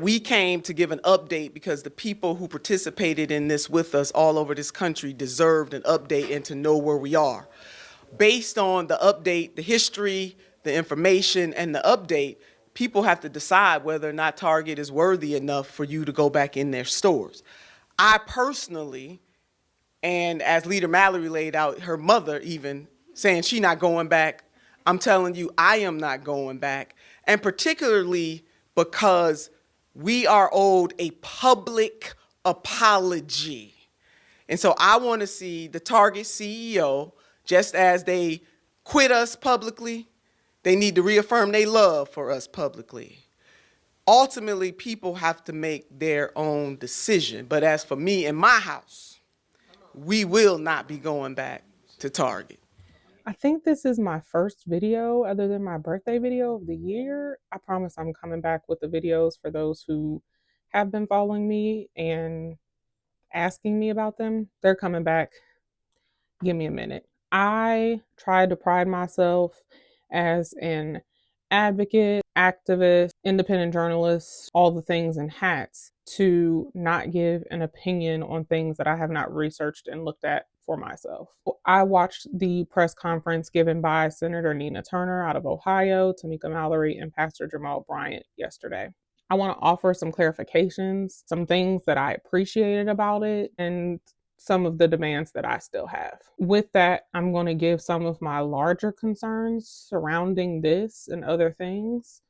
We came to give an update because the people who participated in this with us all over this country deserved an update and to know where we are. Based on the update, the history, the information, and the update, people have to decide whether or not Target is worthy enough for you to go back in their stores. I personally, and as Leader Mallory laid out, her mother even saying she's not going back, I'm telling you, I am not going back. And particularly because we are owed a public apology. And so I want to see the Target CEO, just as they quit us publicly, they need to reaffirm their love for us publicly. Ultimately, people have to make their own decision. But as for me and my house, we will not be going back to Target. I think this is my first video other than my birthday video of the year. I promise I'm coming back with the videos for those who have been following me and asking me about them. They're coming back. Give me a minute. I try to pride myself as an advocate, activist, independent journalist, all the things and hats, to not give an opinion on things that I have not researched and looked at for myself. I watched the press conference given by Senator Nina Turner out of Ohio, Tamika Mallory, and Pastor Jamal Bryant yesterday. I want to offer some clarifications, some things that I appreciated about it, and some of the demands that I still have. With that, I'm going to give some of my larger concerns surrounding this and other things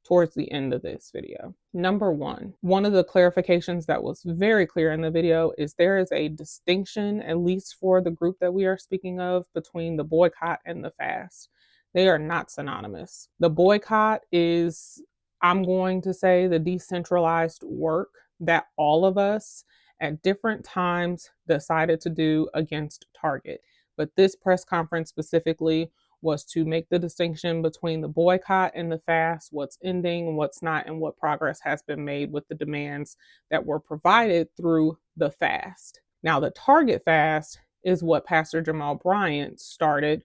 towards the end of this video. Number one of the clarifications that was very clear in the video is there is a distinction, at least for the group that we are speaking of, between the boycott and the fast. They are not synonymous. The boycott is, I'm going to say, the decentralized work that all of us at different times decided to do against Target. But this press conference specifically was to make the distinction between the boycott and the fast, what's ending, what's not, and what progress has been made with the demands that were provided through the fast. Now, the Target fast is what Pastor Jamal Bryant started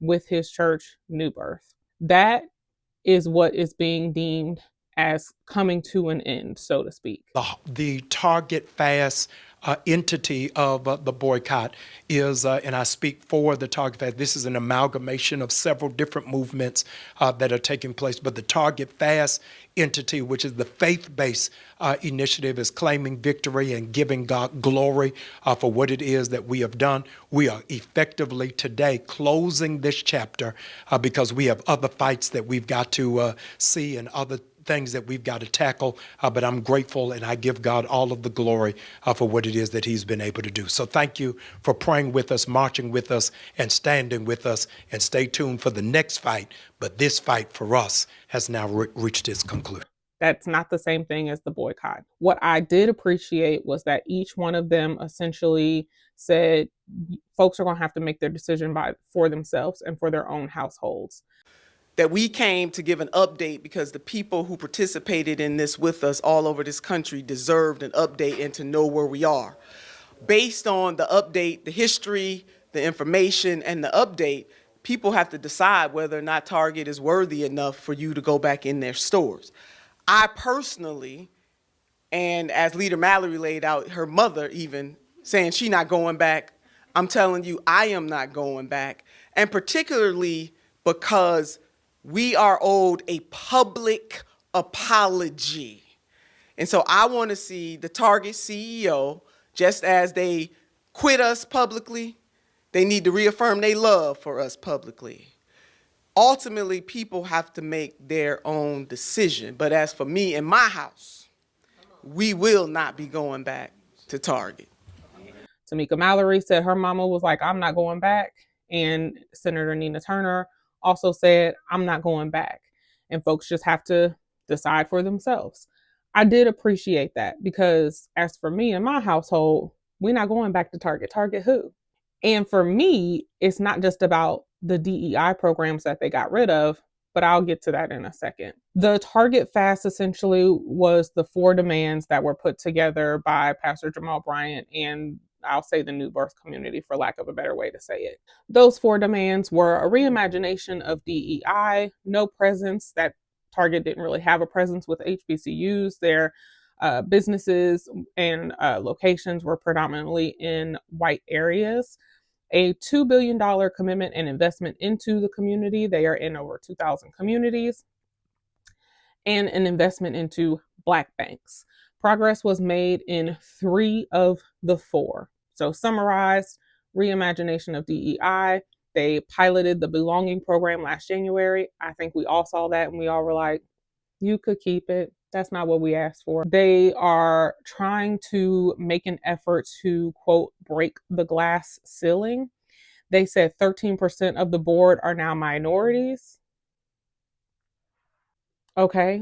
with his church, New Birth. That is what is being deemed as coming to an end, so to speak. The Target fast entity of the boycott is, and I speak for the Target fast, this is an amalgamation of several different movements that are taking place, but the Target fast entity, which is the faith-based initiative, is claiming victory and giving God glory for what it is that we have done. We are effectively today closing this chapter because we have other fights that we've got to see and other things that we've got to tackle, but I'm grateful and I give God all of the glory for what it is that he's been able to do. So thank you for praying with us, marching with us, and standing with us, and stay tuned for the next fight. But this fight for us has now reached its conclusion. That's not the same thing as the boycott. What I did appreciate was that each one of them essentially said folks are going to have to make their decision for themselves and for their own households. That we came to give an update because the people who participated in this with us all over this country deserved an update and to know where we are. Based on the update, the history, the information, and the update, people have to decide whether or not Target is worthy enough for you to go back in their stores. I personally, and as Leader Mallory laid out, her mother even saying she's not going back, I'm telling you, I am not going back. And particularly because we are owed a public apology. And so I want to see the Target CEO, just as they quit us publicly, they need to reaffirm their love for us publicly. Ultimately, people have to make their own decision. But as for me and my house, we will not be going back to Target. Tamika Mallory said her mama was like, I'm not going back. And Senator Nina Turner also said, I'm not going back. And folks just have to decide for themselves. I did appreciate that because as for me and my household, we're not going back to Target. Target who? And for me, it's not just about the DEI programs that they got rid of, but I'll get to that in a second. The Target fast essentially was the 4 demands that were put together by Pastor Jamal Bryant and I'll say the New Birth community, for lack of a better way to say it. Those 4 demands were a reimagination of DEI, no presence that Target didn't really have a presence with HBCUs. Their businesses and locations were predominantly in white areas. A $2 billion commitment and investment into the community. They are in over 2,000 communities. And an investment into Black banks. Progress was made in 3 of the 4. So summarized, reimagination of DEI. They piloted the Belonging program last January. I think we all saw that and we all were like, you could keep it. That's not what we asked for. They are trying to make an effort to, quote, break the glass ceiling. They said 13% of the board are now minorities. Okay.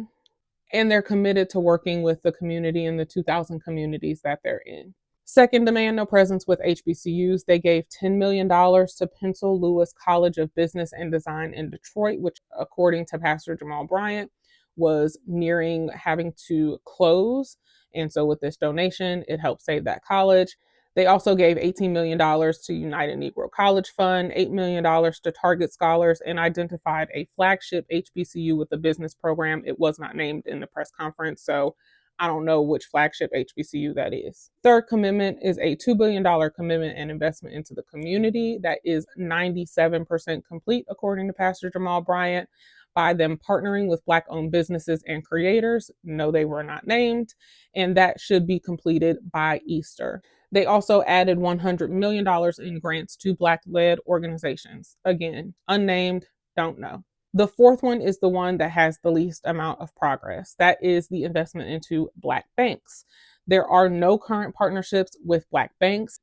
And they're committed to working with the community in the 2,000 communities that they're in. Second demand, no presence with HBCUs. They gave $10 million to Pencil Lewis College of Business and Design in Detroit, which, according to Pastor Jamal Bryant, was nearing having to close. And so with this donation, it helped save that college. They also gave $18 million to United Negro College Fund, $8 million to Target Scholars, and identified a flagship HBCU with a business program. It was not named in the press conference, so I don't know which flagship HBCU that is. Third commitment is a $2 billion commitment and investment into the community that is 97% complete, according to Pastor Jamal Bryant, by them partnering with Black-owned businesses and creators. No, they were not named, and that should be completed by Easter. They also added $100 million in grants to Black-led organizations. Again, unnamed, don't know. The fourth one is the one that has the least amount of progress. That is the investment into Black banks. There are no current partnerships with Black banks.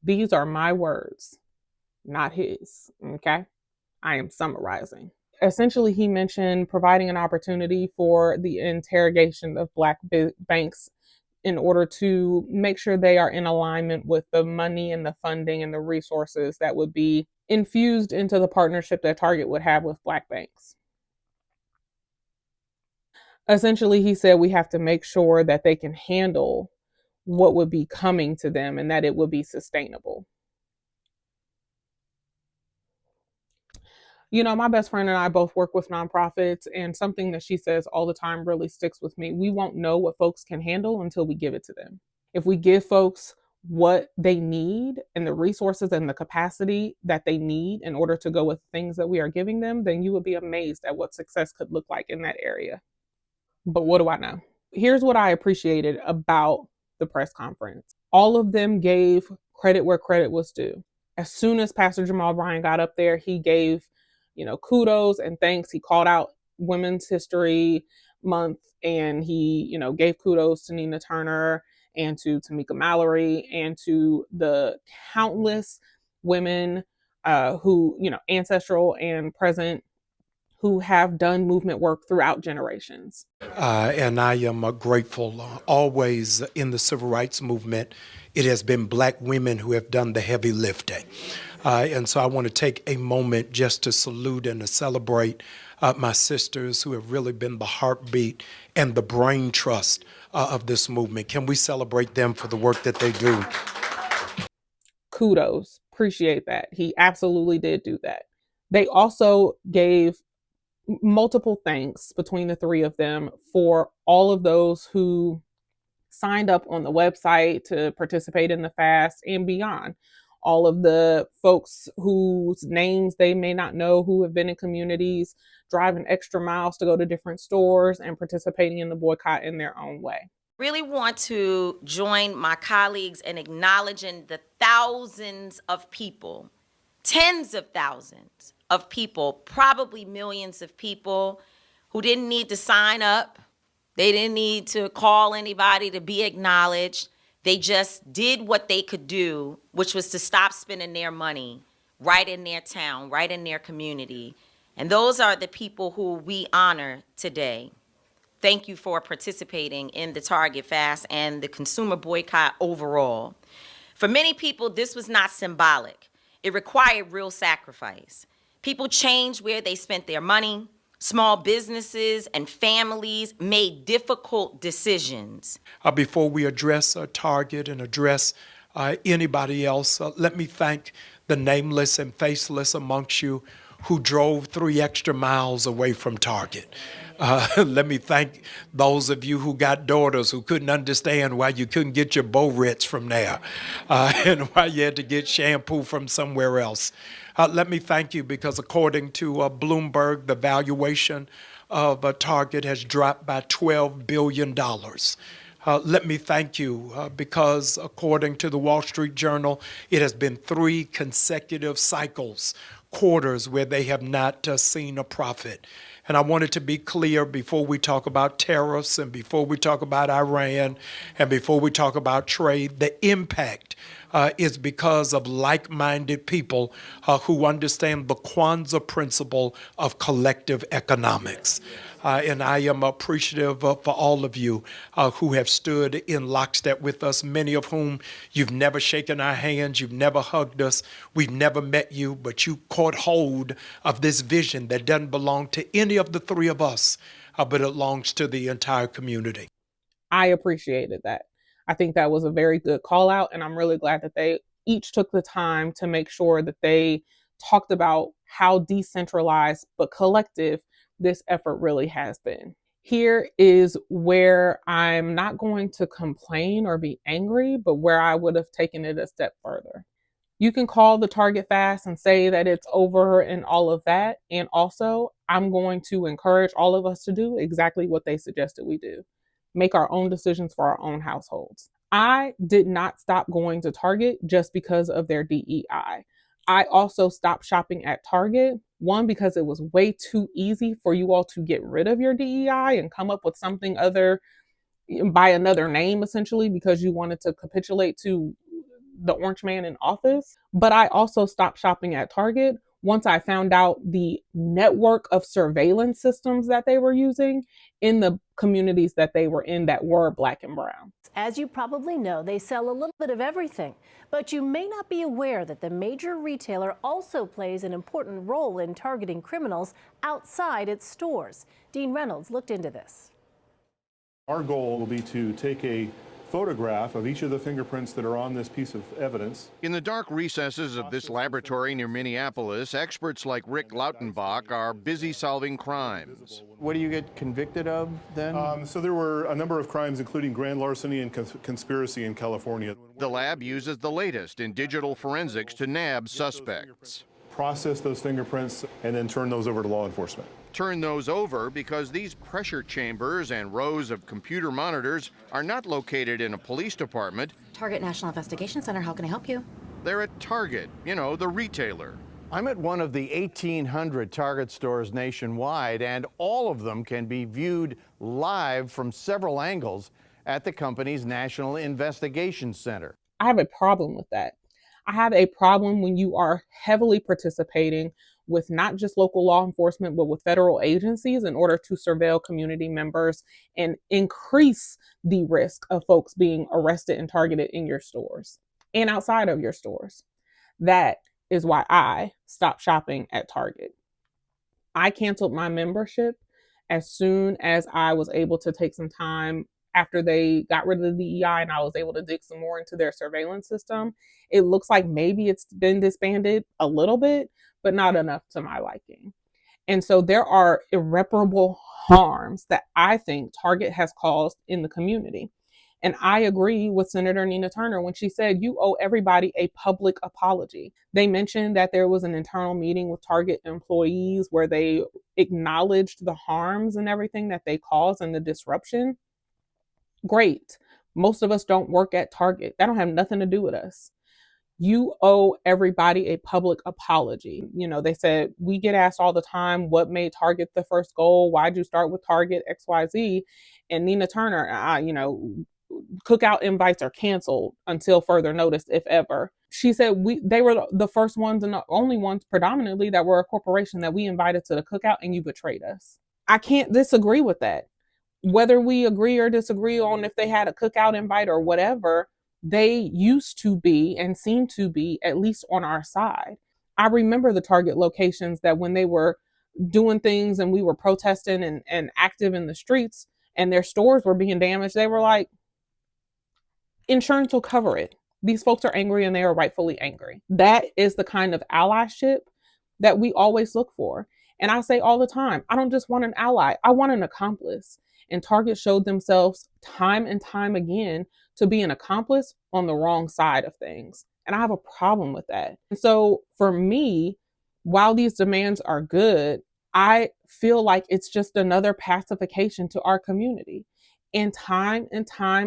These are my words, not his, okay? I am summarizing. Essentially, he mentioned providing an opportunity for the interrogation of Black banks in order to make sure they are in alignment with the money and the funding and the resources that would be infused into the partnership that Target would have with Black banks. Essentially, he said we have to make sure that they can handle what would be coming to them and that it would be sustainable. You know, my best friend and I both work with nonprofits, and something that she says all the time really sticks with me. We won't know what folks can handle until we give it to them. If we give folks what they need and the resources and the capacity that they need in order to go with things that we are giving them, then you would be amazed at what success could look like in that area. But what do I know? Here's what I appreciated about the press conference. All of them gave credit where credit was due. As soon as Pastor Jamal Bryant got up there, he gave kudos and thanks. He called out Women's History Month, and he, gave kudos to Nina Turner and to Tamika Mallory and to the countless women who, ancestral and present, who have done movement work throughout generations. And I am grateful. Always in the civil rights movement, it has been Black women who have done the heavy lifting. And so I want to take a moment just to salute and to celebrate my sisters who have really been the heartbeat and the brain trust of this movement. Can we celebrate them for the work that they do? Kudos. Appreciate that. He absolutely did do that. They also gave multiple thanks between the 3 of them for all of those who signed up on the website to participate in the fast and beyond. All of the folks whose names they may not know who have been in communities, driving extra miles to go to different stores and participating in the boycott in their own way. Really want to join my colleagues in acknowledging the thousands of people, tens of thousands of people, probably millions of people who didn't need to sign up. They didn't need to call anybody to be acknowledged. They just did what they could do, which was to stop spending their money right in their town, right in their community. And those are the people who we honor today. Thank you for participating in the Target Fast and the consumer boycott overall. For many people, this was not symbolic. It required real sacrifice. People changed where they spent their money. Small businesses and families made difficult decisions. Before we address Target and address anybody else, let me thank the nameless and faceless amongst you who drove 3 extra miles away from Target. Let me thank those of you who got daughters who couldn't understand why you couldn't get your Bow-Ritz from there and why you had to get shampoo from somewhere else. Let me thank you because according to Bloomberg, the valuation of Target has dropped by $12 billion. Let me thank you because according to the Wall Street Journal, it has been 3 consecutive cycles, quarters where they have not seen a profit. And I wanted to be clear before we talk about tariffs and before we talk about Iran and before we talk about trade, the impact is because of like-minded people who understand the Kwanzaa principle of collective economics. And I am appreciative for all of you who have stood in lockstep with us, many of whom you've never shaken our hands, you've never hugged us, we've never met you, but you caught hold of this vision that doesn't belong to any of the 3 of us, but it belongs to the entire community. I appreciated that. I think that was a very good call out, and I'm really glad that they each took the time to make sure that they talked about how decentralized but collective this effort really has been. Here is where I'm not going to complain or be angry, but where I would have taken it a step further. You can call the Target fast and say that it's over and all of that. And also, I'm going to encourage all of us to do exactly what they suggested we do. Make our own decisions for our own households. I did not stop going to Target just because of their DEI. I also stopped shopping at Target, one, because it was way too easy for you all to get rid of your DEI and come up with something other, by another name, essentially, because you wanted to capitulate to the orange man in office. But I also stopped shopping at Target once I found out the network of surveillance systems that they were using in the communities that they were in that were Black and brown. As you probably know, they sell a little bit of everything, but you may not be aware that the major retailer also plays an important role in targeting criminals outside its stores. Dean Reynolds looked into this. Our goal will be to take a photograph of each of the fingerprints that are on this piece of evidence. In the dark recesses of this laboratory near Minneapolis, experts like Rick Lautenbach are busy solving crimes. What do you get convicted of then? So there were a number of crimes, including grand larceny and conspiracy in California. The lab uses the latest in digital forensics to nab suspects. Process those fingerprints and then turn those over to law enforcement. Turn those over because these pressure chambers and rows of computer monitors are not located in a police department. Target National Investigation Center, how can I help you? They're at Target, you know, the retailer. I'm at one of the 1,800 Target stores nationwide, and all of them can be viewed live from several angles at the company's National Investigation Center. I have a problem with that. I have a problem when you are heavily participating with not just local law enforcement, but with federal agencies in order to surveil community members and increase the risk of folks being arrested and targeted in your stores and outside of your stores. That is why I stopped shopping at Target. I canceled my membership as soon as I was able to take some time after they got rid of the DEI and I was able to dig some more into their surveillance system. It looks like maybe it's been disbanded a little bit, but not enough to my liking. And so there are irreparable harms that I think Target has caused in the community. And I agree with Senator Nina Turner when she said you owe everybody a public apology. They mentioned that there was an internal meeting with Target employees where they acknowledged the harms and everything that they caused and the disruption. Great. Most of us don't work at Target. That don't have nothing to do with us. You owe everybody a public apology. You know, they said, we get asked all the time, what made Target the first goal? Why'd you start with Target XYZ? And Nina Turner, cookout invites are canceled until further notice, if ever. She said they were the first ones and the only ones predominantly that were a corporation that we invited to the cookout and you betrayed us. I can't disagree with that. Whether we agree or disagree on if they had a cookout invite or whatever, they used to be and seem to be at least on our side. I remember the Target locations that when they were doing things and we were protesting and active in the streets and their stores were being damaged, they were like, insurance will cover it. These folks are angry and they are rightfully angry. That is the kind of allyship that we always look for. And I say all the time, I don't just want an ally, I want an accomplice. And Target showed themselves time and time again to be an accomplice on the wrong side of things. And I have a problem with that. And so for me, while these demands are good, I feel like it's just another pacification to our community. And time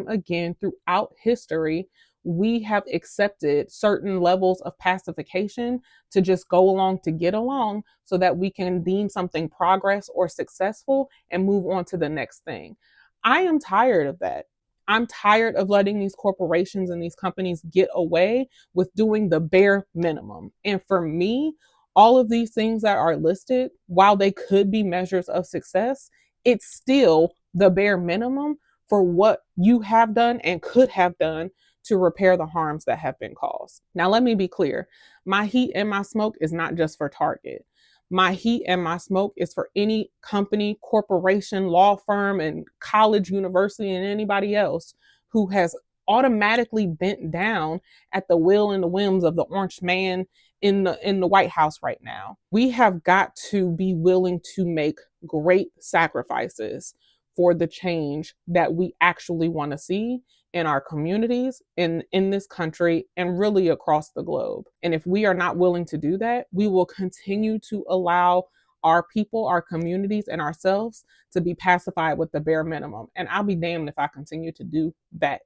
again throughout history, we have accepted certain levels of pacification to just go along to get along so that we can deem something progress or successful and move on to the next thing. I am tired of that. I'm tired of letting these corporations and these companies get away with doing the bare minimum. And for me, all of these things that are listed, while they could be measures of success, it's still the bare minimum for what you have done and could have done to repair the harms that have been caused. Now, let me be clear. My heat and my smoke is not just for Target. My heat and my smoke is for any company, corporation, law firm, and college, university, and anybody else who has automatically bent down at the will and the whims of the orange man in the White House right now. We have got to be willing to make great sacrifices for the change that we actually want to see in our communities, in this country, and really across the globe. And if we are not willing to do that, we will continue to allow our people, our communities, and ourselves to be pacified with the bare minimum. And I'll be damned if I continue to do that.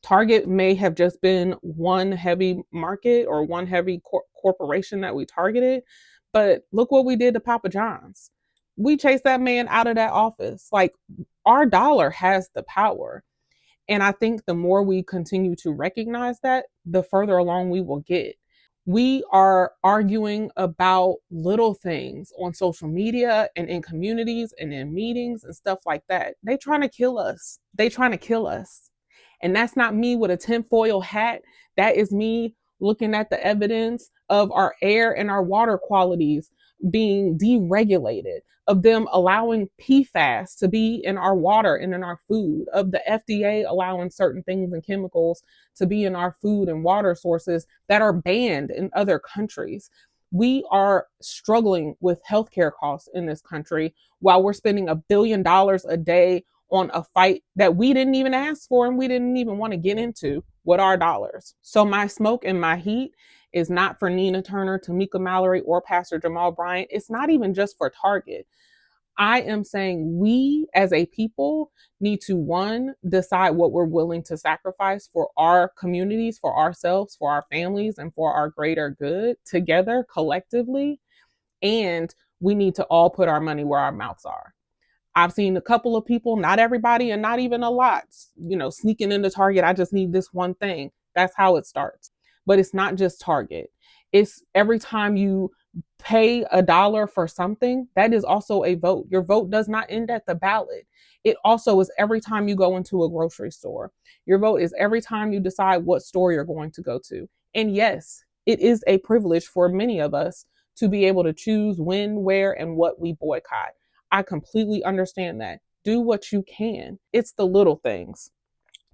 Target may have just been one heavy market or one heavy corporation that we targeted, but look what we did to Papa John's. We chased that man out of that office. Like, our dollar has the power. And I think the more we continue to recognize that, the further along we will get. We are arguing about little things on social media and in communities and in meetings and stuff like that. They trying to kill us. They trying to kill us. And that's not me with a tinfoil hat. That is me looking at the evidence of our air and our water qualities being deregulated, of them allowing PFAS to be in our water and in our food, of the FDA allowing certain things and chemicals to be in our food and water sources that are banned in other countries. We are struggling with healthcare costs in this country while we're spending $1 billion a day on a fight that we didn't even ask for and we didn't even want to get into with our dollars. So my smoke and my heat is not for Nina Turner, Tamika Mallory, or Pastor Jamal Bryant. It's not even just for Target. I am saying we as a people need to, one, decide what we're willing to sacrifice for our communities, for ourselves, for our families, and for our greater good together, collectively. And we need to all put our money where our mouths are. I've seen a couple of people, not everybody and not even a lot, sneaking into Target. I just need this one thing. That's how it starts. But it's not just Target. It's every time you pay $1 for something, that is also a vote. Your vote does not end at the ballot. It also is every time you go into a grocery store. Your vote is every time you decide what store you're going to go to. And yes, it is a privilege for many of us to be able to choose when, where, and what we boycott. I completely understand that. Do what you can. It's the little things.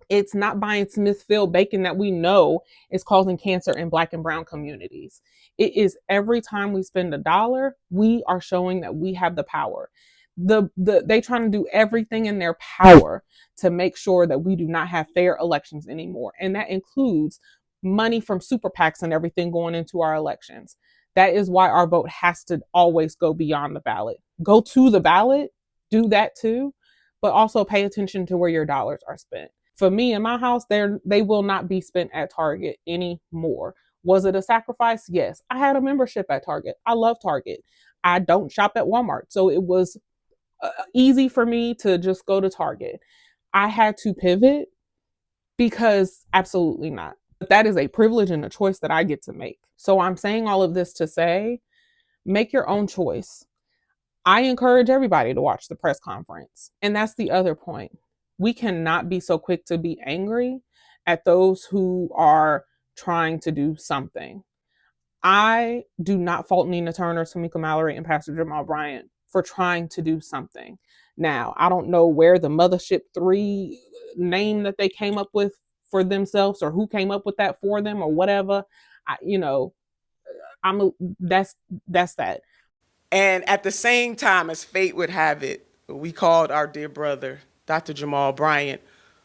It's not buying Smithfield bacon that we know is causing cancer in Black and brown communities. It is every time we spend $1, we are showing that we have the power. They trying to do everything in their power to make sure that we do not have fair elections anymore. And that includes money from super PACs and everything going into our elections. That is why our vote has to always go beyond the ballot. Go to the ballot, do that too, but also pay attention to where your dollars are spent. For me in my house, they will not be spent at Target anymore. Was it a sacrifice? Yes. I had a membership at Target. I love Target. I don't shop at Walmart. So it was easy for me to just go to Target. I had to pivot because absolutely not. But that is a privilege and a choice that I get to make. So I'm saying all of this to say, make your own choice. I encourage everybody to watch the press conference. And that's the other point. We cannot be so quick to be angry at those who are trying to do something. I do not fault Nina Turner, Tamika Mallory, and Pastor Jamal Bryant for trying to do something. Now, I don't know where the Mothership 3 name that they came up with for themselves or who came up with that for them or whatever. That's that. And at the same time, as fate would have it, we called our dear brother, Dr. Jamal Bryant,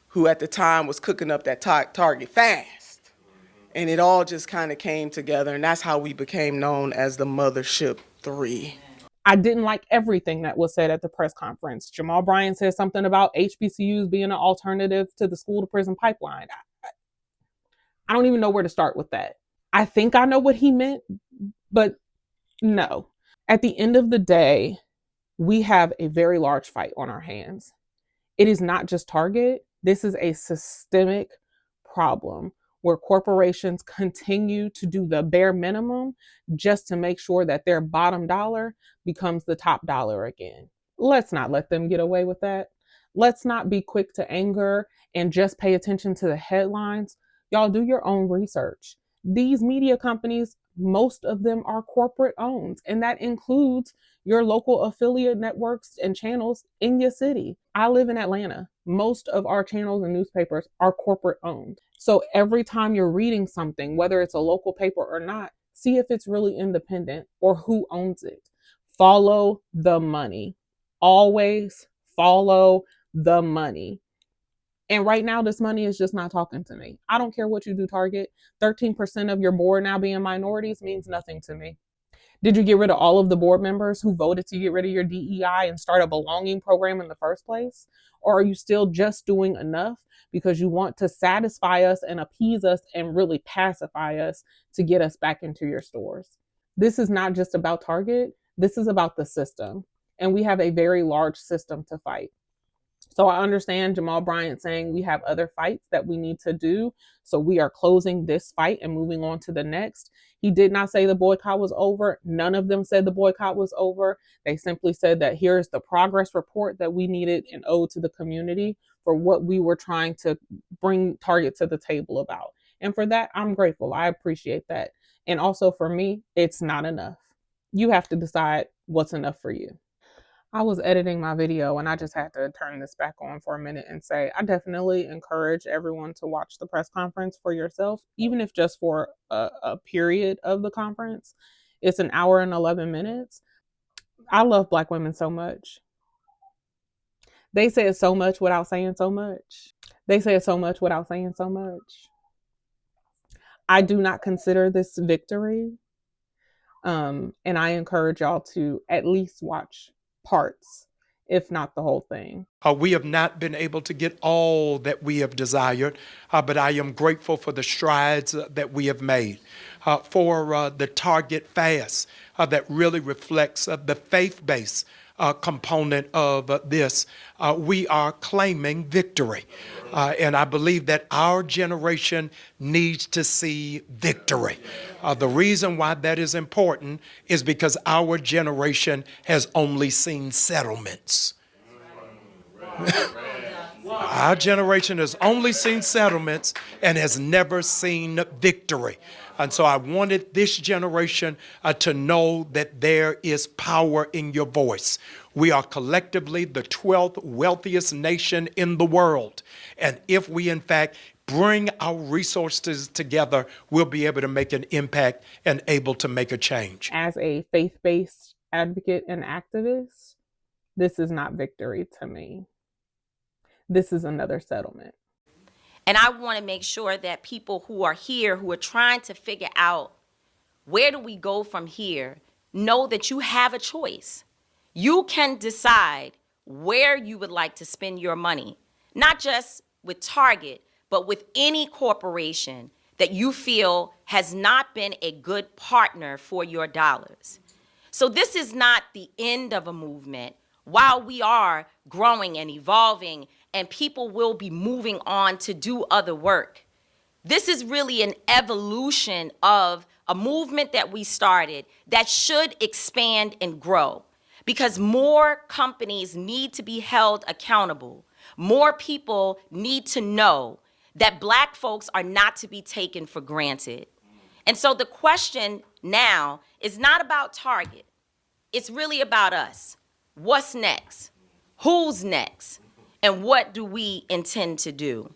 who at the time was cooking up that target fast. And it all just kind of came together, and that's how we became known as the Mothership 3. I didn't like everything that was said at the press conference. Jamal Bryant said something about HBCUs being an alternative to the school to prison pipeline. I don't even know where to start with that. I think I know what he meant, but no. At the end of the day, we have a very large fight on our hands. It is not just Target. This is a systemic problem where corporations continue to do the bare minimum just to make sure that their bottom dollar becomes the top dollar again. Let's not let them get away with that. Let's not be quick to anger and just pay attention to the headlines. Y'all do your own research. These media companies, most of them are corporate owned, and that includes your local affiliate networks and channels in your city. I live in Atlanta. Most of our channels and newspapers are corporate owned. So every time you're reading something, whether it's a local paper or not, see if it's really independent or who owns it. Follow the money. Always follow the money. And right now, this money is just not talking to me. I don't care what you do, Target. 13% of your board now being minorities means nothing to me. Did you get rid of all of the board members who voted to get rid of your DEI and start a belonging program in the first place? Or are you still just doing enough because you want to satisfy us and appease us and really pacify us to get us back into your stores? This is not just about Target. This is about the system. And we have a very large system to fight. So I understand Jamal Bryant saying we have other fights that we need to do. So we are closing this fight and moving on to the next. He did not say the boycott was over. None of them said the boycott was over. They simply said that here's the progress report that we needed and owed to the community for what we were trying to bring Target to the table about. And for that, I'm grateful. I appreciate that. And also for me, it's not enough. You have to decide what's enough for you. I was editing my video and I just had to turn this back on for a minute and say, I definitely encourage everyone to watch the press conference for yourself, even if just for a period of the conference. It's an hour and 11 minutes. I love Black women so much. They said so much without saying so much. They said so much without saying so much. I do not consider this victory. And I encourage y'all to at least watch parts, if not the whole thing. We have not been able to get all that we have desired, but I am grateful for the strides that we have made, for the Target fast that really reflects the faith-based component of this. We are claiming victory. And I believe that our generation needs to see victory. The reason why that is important is because our generation has only seen settlements. Our generation has only seen settlements and has never seen victory. And so I wanted this generation to know that there is power in your voice. We are collectively the 12th wealthiest nation in the world. And if we, in fact, bring our resources together, we'll be able to make an impact and able to make a change. As a faith-based advocate and activist, this is not victory to me. This is another settlement. And I want to make sure that people who are here, who are trying to figure out where do we go from here, know that you have a choice. You can decide where you would like to spend your money, not just with Target, but with any corporation that you feel has not been a good partner for your dollars. So this is not the end of a movement. While we are growing and evolving and people will be moving on to do other work, this is really an evolution of a movement that we started that should expand and grow because more companies need to be held accountable. More people need to know that Black folks are not to be taken for granted. And so the question now is not about Target. It's really about us. What's next? Who's next? And what do we intend to do?